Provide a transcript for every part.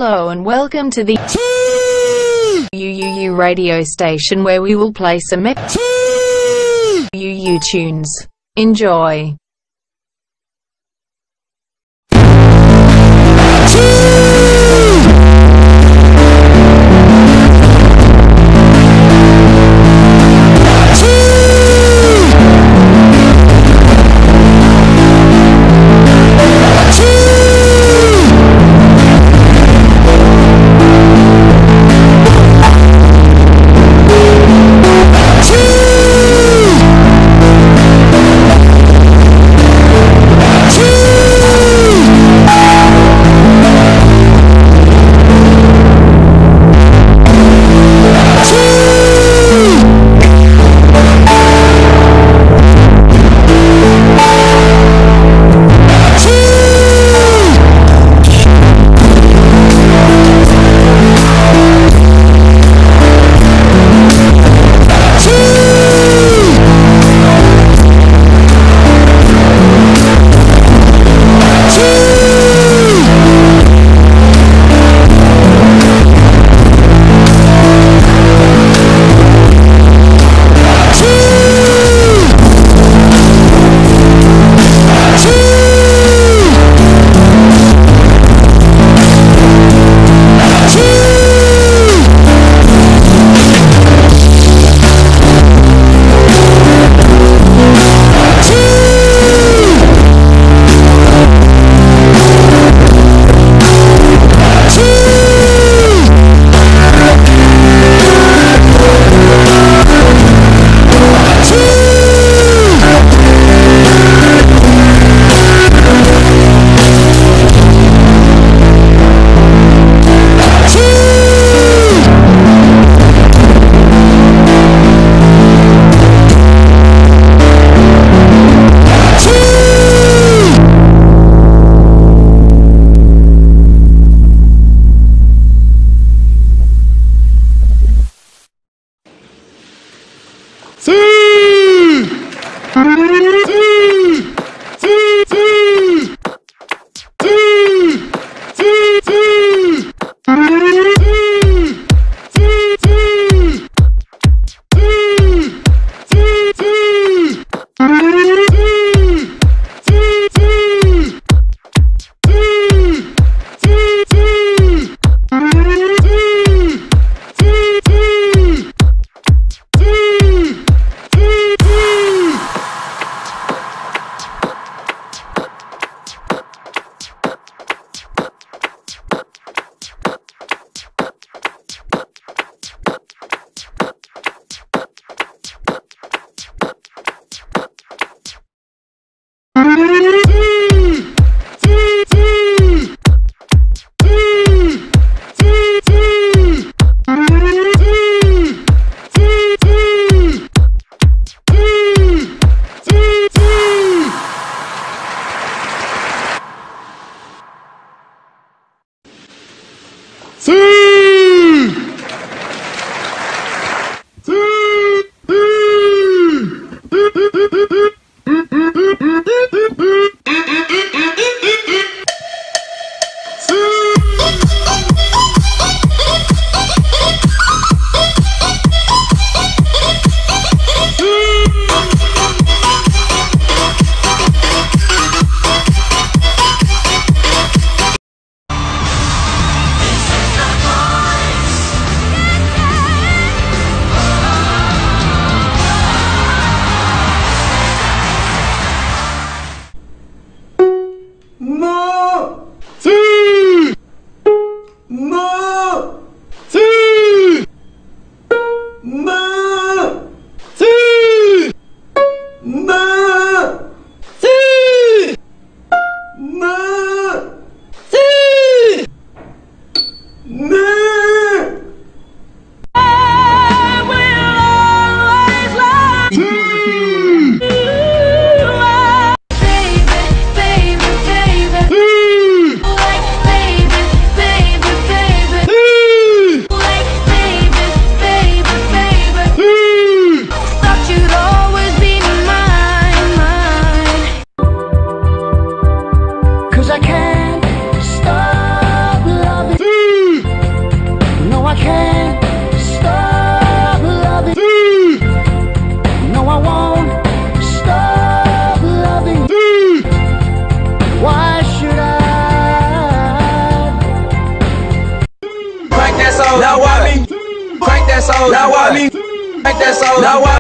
Hello and welcome to the soooooo radio station, where we will play some soooooo tunes. Enjoy. that soul. Now why me like that soul? Now why?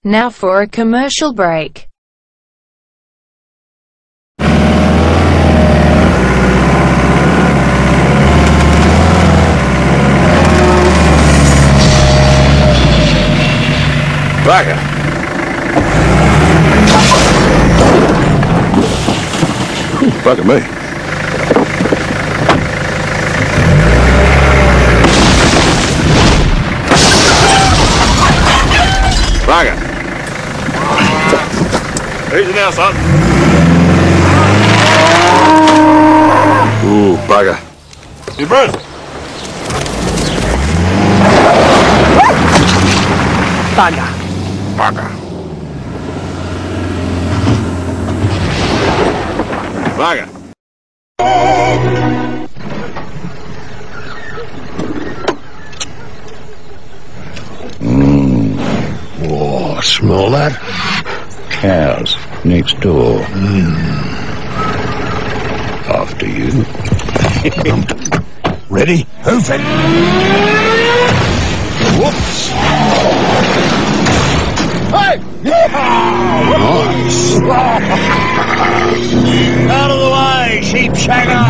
Now for a commercial break. Bugger. Bugger me. Bugger. Easy now, son. Ooh, bugger. You burn. Bugger. Bugger. Bugger. Oh, smell that? Cows next door. After you. Ready? Hoof it. Whoops. Hey! Nice. Out of the way, sheep shagger.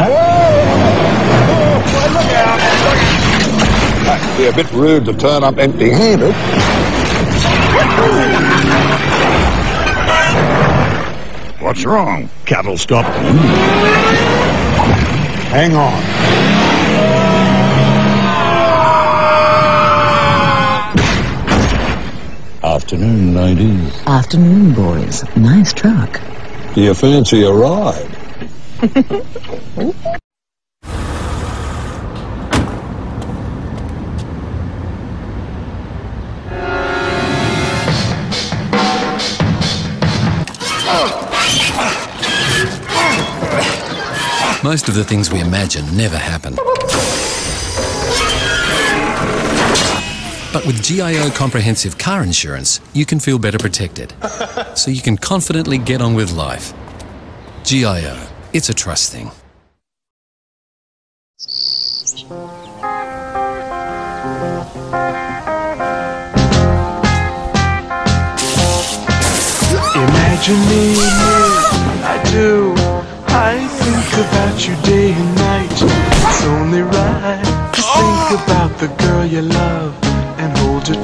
Look out. That'd be a bit rude to turn up empty-handed. What's wrong? Cattle stop. Hang on. Afternoon, ladies. Afternoon, boys. Nice truck. Do you fancy a ride? Most of the things we imagine never happen. But with GIO Comprehensive Car Insurance, you can feel better protected, so you can confidently get on with life. GIO, it's a trust thing. Imagine me, I do. I think about you day and night. It's only right to think about the girl you love and hold her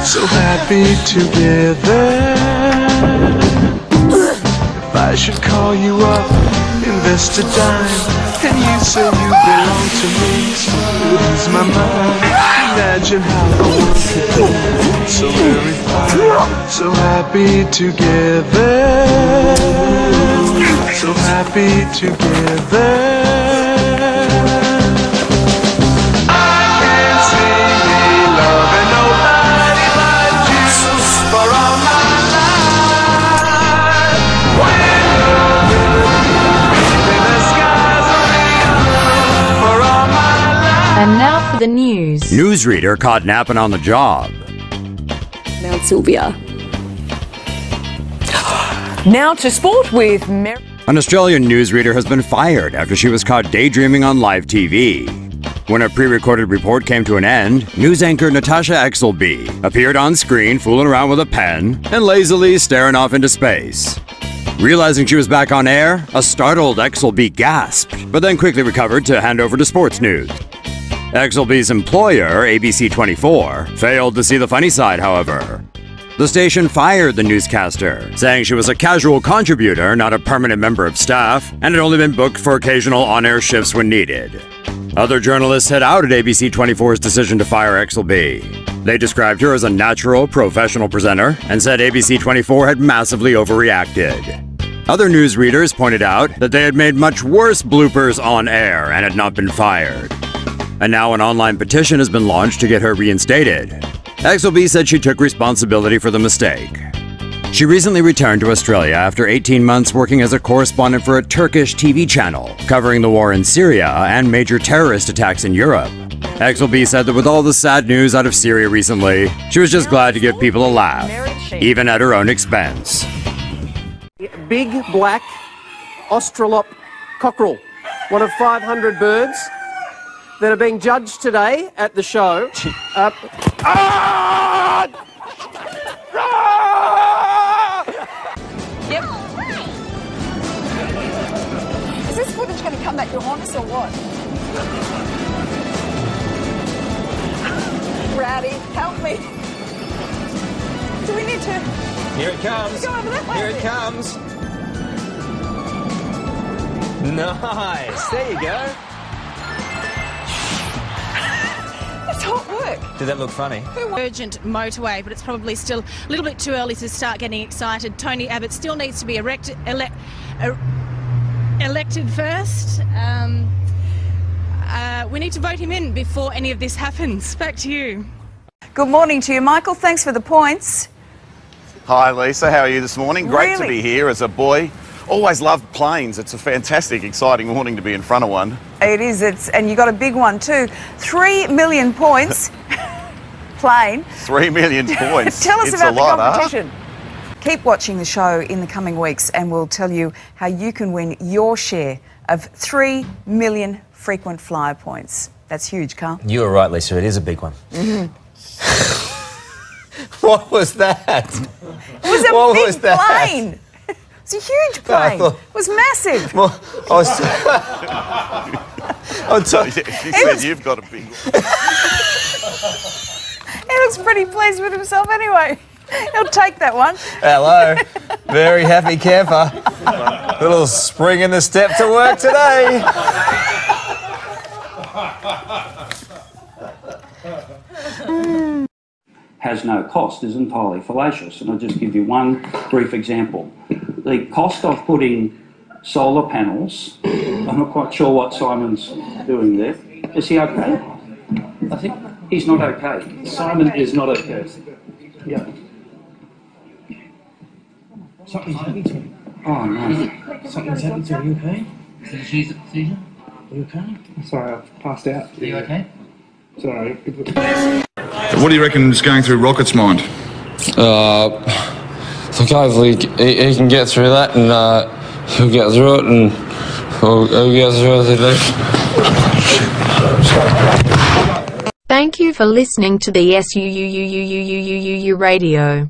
so happy together. If I should call you up, invest a dime, and you say you belong to me, so lose my mind. Imagine how the world could be so very fine, so happy together, so happy together. And now for the news. Newsreader caught napping on the job. Mount Sylvia. Now to sport with An Australian newsreader has been fired after she was caught daydreaming on live TV. When a pre-recorded report came to an end, news anchor Natasha Exelby appeared on screen fooling around with a pen and lazily staring off into space. Realizing she was back on air, a startled Exelby gasped, but then quickly recovered to hand over to sports news. Exelby's employer, ABC 24, failed to see the funny side, however. The station fired the newscaster, saying she was a casual contributor, not a permanent member of staff, and had only been booked for occasional on-air shifts when needed. Other journalists had outed ABC 24's decision to fire Exelby. They described her as a natural, professional presenter and said ABC 24 had massively overreacted. Other newsreaders pointed out that they had made much worse bloopers on air and had not been fired. And now an online petition has been launched to get her reinstated. Exelby said she took responsibility for the mistake. She recently returned to Australia after 18 months working as a correspondent for a Turkish TV channel, covering the war in Syria and major terrorist attacks in Europe. Exelby said that with all the sad news out of Syria recently, she was just glad to give people a laugh, even at her own expense. Big black Australop cockerel, one of 500 birds that are being judged today at the show. Yep. Is this footage going to come back to haunt us or what? Rowdy, help me. Do we need to... Here it comes. Go over that way. Here it comes. Nice. There you go. That's hot work. Did that look funny? Urgent motorway, but it's probably still a little bit too early to start getting excited. Tony Abbott still needs to be elected first. We need to vote him in before any of this happens. Back to you. Good morning to you, Michael. Thanks for the points. Hi, Lisa. How are you this morning? Great to Really? be here as a boy. Always loved planes. It's a fantastic, exciting morning to be in front of one. It is, and you got a big one too. 3 million points. Plane. 3 million points. Tell us It's about a lot, the competition. Keep watching the show in the coming weeks and we'll tell you how you can win your share of 3 million frequent flyer points. That's huge, Carl. You were right, Lisa. It is a big one. Mm-hmm. What was that? It was a What big was that? plane. It's a huge plane. It was massive. Well, he said you've got a big one. He looks pretty pleased with himself anyway. He'll take that one. Hello. Very happy camper. Little spring in the step to work today. Has no cost, is entirely fallacious. And I'll just give you one brief example. The cost of putting solar panels, I'm not quite sure what Simon's doing there. Is he okay? I think he's not okay. Simon is not okay. Yeah. Something's happened to him. Oh no. Something's happened to him. Are you okay? Is it a seizure? Are you okay? Sorry, I've passed out. Are you okay? Sorry. What do you reckon is going through Rocket's mind? Look, hopefully he can get through that and he'll get through it and he'll get through it. Thank you for listening to the soooooo radio.